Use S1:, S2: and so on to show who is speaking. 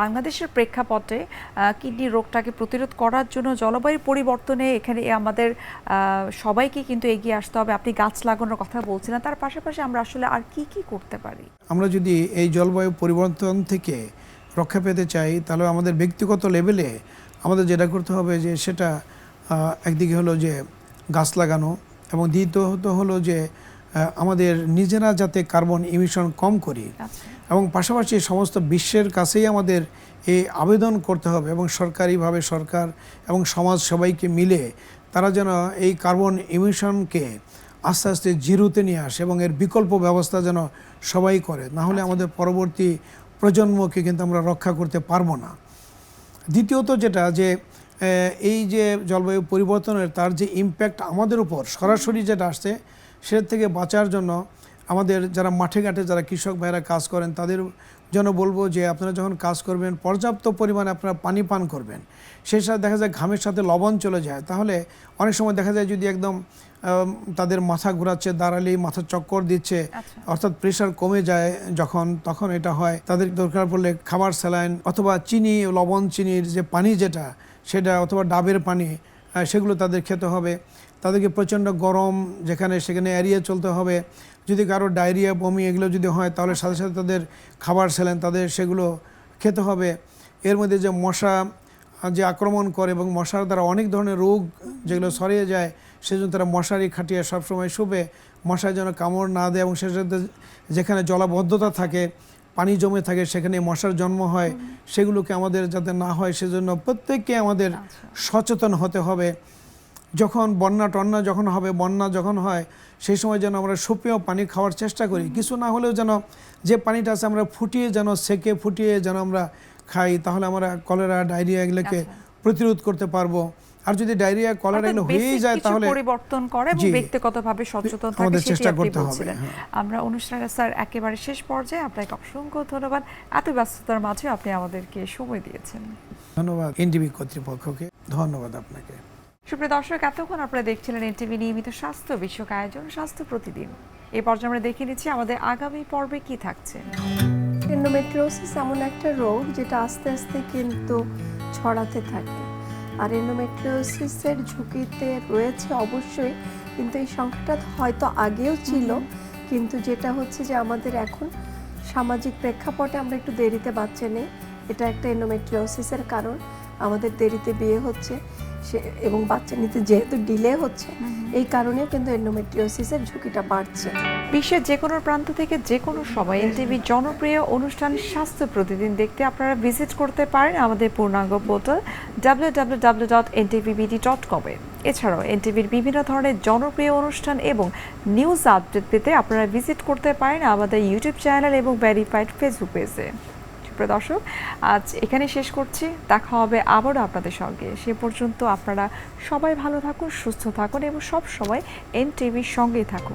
S1: বাংলাদেশের প্রেক্ষাপটে কিডনি রোগটাকে প্রতিরোধ করার জন্য জলবায়ু পরিবর্তনে এখানে আমাদের সবাইকে কিন্তু এগিয়ে আসতে হবে। আপনি গাছ লাগানোর কথা বলছিলেন, তার পাশাপাশি আমরা আসলে আর কি কি করতে পারি?
S2: আমরা যদি এই জলবায়ু পরিবর্তন থেকে রক্ষা পেতে চাই, তাহলে আমাদের ব্যক্তিগত লেভেলে আমাদের যেটা করতে হবে যে সেটা একদিকে হলো যে গাছ লাগানো, এবং দ্বিতীয়ত হলো যে আমাদের নিজেরা যাতে কার্বন ইমিশন কম করি, এবং পাশাপাশি সমস্ত বিশ্বের কাছেই আমাদের এই আবেদন করতে হবে, এবং সরকারিভাবে সরকার এবং সমাজ সবাইকে মিলে তারা যেন এই কার্বন ইমিশনকে আস্তে আস্তে জিরোতে নিয়ে আসে এবং এর বিকল্প ব্যবস্থা যেন সবাই করে, না হলে আমাদের পরবর্তী প্রজন্মকে কিন্তু আমরা রক্ষা করতে পারবো না। দ্বিতীয়ত যেটা যে এই যে জলবায়ু পরিবর্তনের তার যে ইম্প্যাক্ট আমাদের উপর সরাসরি যেটা আসছে, সেটা থেকে বাঁচার জন্য আমাদের যারা মাঠে ঘাটে যারা কৃষক ভাইরা কাজ করেন তাদের জন্য বলবো যে আপনারা যখন কাজ করবেন পর্যাপ্ত পরিমাণে আপনারা পানি পান করবেন। সেই সাথে দেখা যায় ঘামের সাথে লবণ চলে যায়, তাহলে অনেক সময় দেখা যায় যদি একদম তাদের মাথা ঘোরাচ্ছে, দাঁড়ালেই মাথা চক্কর দিচ্ছে, অর্থাৎ প্রেশার কমে যায় তখন এটা হয়। তাদের দরকার পড়লে খাবার স্যালাইন অথবা চিনি, লবণ চিনির যে পানি যেটা সেটা অথবা ডাবের পানি সেগুলো তাদের খেতে হবে। তাদেরকে প্রচণ্ড গরম সেখানে এড়িয়ে চলতে হবে। যদি কারো ডায়রিয়া, বমি এগুলো যদি হয় তাহলে সাথে সাথে তাদের খাবার স্যালাইন তাদের সেগুলো খেতে হবে। এর মধ্যে যে মশা যে আক্রমণ করে এবং মশার দ্বারা অনেক ধরনের রোগ যেগুলো ছড়িয়ে যায়, সেজন্য তারা মশারি খাটিয়ে সবসময় শুবে, মশায় যেন কামড় না দেয়, এবং সে সাথে যেখানে জলাবদ্ধতা থাকে, পানি জমে থাকে, সেখানে মশার জন্ম হয়, সেগুলোকে আমাদের যাতে না হয় সেজন্য প্রত্যেককে আমাদের সচেতন হতে হবে। যখন বন্যা যখন হয় সেই সময় যেন আমরা সুপেয় পানি খাওয়ার চেষ্টা করি, কিছু না হলেও যেন যে পানিটা আছে আমরা ফুটিয়ে যেন আমরা খাই, তাহলে আমরা কলেরা, ডায়রিয়া এগুলোকে প্রতিরোধ করতে পারবো। আর যদি ডায়রিয়া, কলেরা এগুলো হয়ে যায় তাহলে
S1: পরিবর্তন করে এবং ব্যক্তিগতভাবে সচেতন থাকতে
S2: চেষ্টা করতে হবে।
S1: আমরা অনুষ্ঠানের স্যার একেবারে শেষ পর্যায়ে আপনাকে অসংখ্য ধন্যবাদ, এত ব্যস্ততার মাঝে আপনি আমাদেরকে সময় দিয়েছেন।
S2: ধন্যবাদ এনটিভি কর্তৃপক্ষকে, ধন্যবাদ আপনাকে।
S1: সুপ্রিয় দর্শক, এতক্ষণ আপনারা দেখছিলেন এনটিভি নিয়মিত স্বাস্থ্য বিষয়ক আয়োজন স্বাস্থ্য প্রতিদিন। এই পর্যায়ে আমরা দেখে নিচ্ছি আমাদের আগামী পর্বে কি থাকছে।
S3: এন্ডোমেট্রিওসিস এমন একটা রোগ যেটা আস্তে আস্তে কিন্তু ছড়াতে থাকে, আর এন্ডোমেট্রিওসিসের ঝুঁকিতে রয়েছে অবশ্যই, কিন্তু এই সংখ্যাটা হয়তো আগেও ছিল, কিন্তু যেটা হচ্ছে যে আমাদের এখন সামাজিক প্রেক্ষাপটে আমরা একটু দেরিতে বাচ্চা নেই, এটা একটা এন্ডোমেট্রিওসিসের কারণ। আমাদের দেরিতে বিয়ে হচ্ছে এবং বাচ্চা নিতে যেহেতু ডিলে হচ্ছে, এই কারণেও কিন্তু এন্ডোমেট্রিওসিসের ঝুঁকিটা বাড়ছে।
S1: বিশ্বের যে কোনো প্রান্ত থেকে যে কোনো সময় এনটিভির জনপ্রিয় অনুষ্ঠান স্বাস্থ্য প্রতিদিন দেখতে আপনারা ভিজিট করতে পারেন আমাদের পূর্ণাঙ্গ পোর্টাল www.ntvbd.com এ। এছাড়াও এনটিভির বিভিন্ন ধরনের জনপ্রিয় অনুষ্ঠান এবং নিউজ আপডেট পেতে আপনারা ভিজিট করতে পারেন আমাদের ইউটিউব চ্যানেল এবং ভেরিফাইড ফেসবুক পেজে। দর্শক, আজ এখানে শেষ করছি, দেখা হবে আবারও আপনাদের সঙ্গে। সে পর্যন্ত আপনারা সবাই ভালো থাকুন, সুস্থ থাকুন এবং সব সময় এনটিভির সঙ্গেই থাকুন।